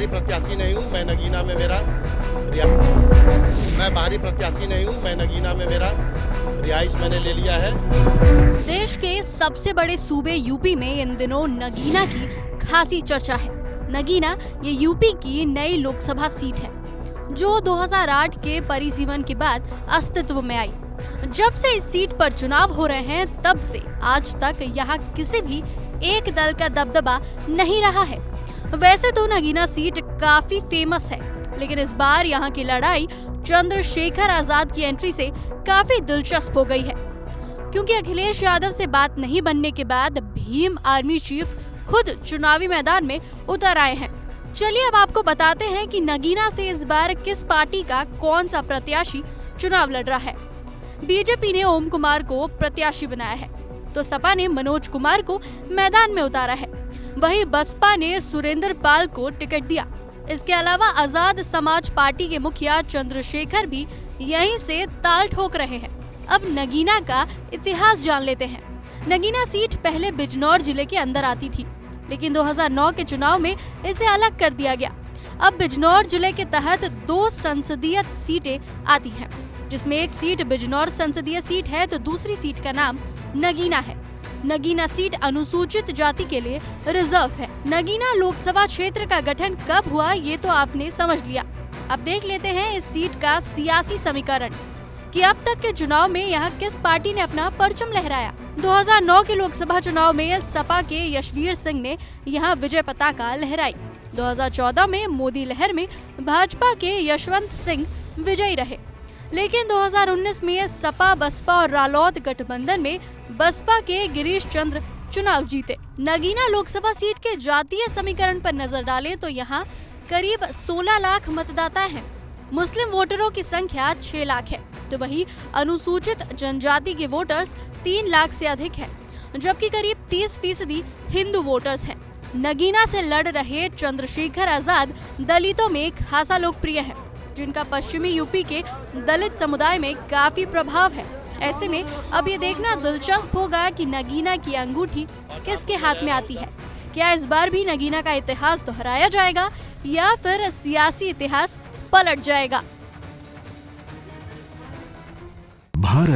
बाहरी प्रत्याशी नहीं हूँ, मैं नगीना में मेरा रिहाइश मैंने ले लिया है। देश के सबसे बड़े सूबे यूपी में इन दिनों नगीना की खासी चर्चा है। नगीना ये यूपी की नई लोकसभा सीट है जो 2008 के परिसीमन के बाद अस्तित्व में आई। जब से इस सीट पर चुनाव हो रहे हैं तब से आज तक यहाँ किसी भी एक दल का दबदबा नहीं रहा है। वैसे तो नगीना सीट काफी फेमस है, लेकिन इस बार यहाँ की लड़ाई चंद्रशेखर आजाद की एंट्री से काफी दिलचस्प हो गई है, क्योंकि अखिलेश यादव से बात नहीं बनने के बाद भीम आर्मी चीफ खुद चुनावी मैदान में उतर आए हैं। चलिए अब आपको बताते हैं कि नगीना से इस बार किस पार्टी का कौन सा प्रत्याशी चुनाव लड़ रहा है। बीजेपी ने ओम कुमार को प्रत्याशी बनाया है, तो सपा ने मनोज कुमार को मैदान में उतारा है। वहीं बसपा ने सुरेंद्र पाल को टिकट दिया। इसके अलावा आजाद समाज पार्टी के मुखिया चंद्रशेखर भी यहीं से ताल ठोक रहे हैं। अब नगीना का इतिहास जान लेते हैं। नगीना सीट पहले बिजनौर जिले के अंदर आती थी, लेकिन 2009 के चुनाव में इसे अलग कर दिया गया। अब बिजनौर जिले के तहत 2 संसदीय सीटें आती हैं, जिसमें एक सीट बिजनौर संसदीय सीट है तो दूसरी सीट का नाम नगीना है। नगीना सीट अनुसूचित जाति के लिए रिजर्व है। नगीना लोकसभा क्षेत्र का गठन कब हुआ ये तो आपने समझ लिया। अब देख लेते हैं इस सीट का सियासी समीकरण कि अब तक के चुनाव में यहाँ किस पार्टी ने अपना परचम लहराया। 2009 के लोकसभा चुनाव में सपा के यशवीर सिंह ने यहाँ विजय पताका लहराई। 2014 में मोदी लहर में भाजपा के यशवंत सिंह विजयी रहे, लेकिन 2019 में सपा बसपा और रालोद गठबंधन में बसपा के गिरीश चंद्र चुनाव जीते। नगीना लोकसभा सीट के जातीय समीकरण पर नजर डालें तो यहाँ करीब 16 लाख मतदाता हैं। मुस्लिम वोटरों की संख्या 6 लाख है, तो वहीं अनुसूचित जनजाति के वोटर्स 3 लाख से अधिक हैं, जबकि करीब 30% हिंदू वोटर्स हैं। नगीना से लड़ रहे चंद्रशेखर आजाद दलितों में खासा लोकप्रिय हैं, जिनका पश्चिमी यूपी के दलित समुदाय में काफी प्रभाव है। ऐसे में अब ये देखना दिलचस्प होगा कि नगीना की अंगूठी किसके हाथ में आती है। क्या इस बार भी नगीना का इतिहास दोहराया जाएगा या फिर सियासी इतिहास पलट जाएगा। भारत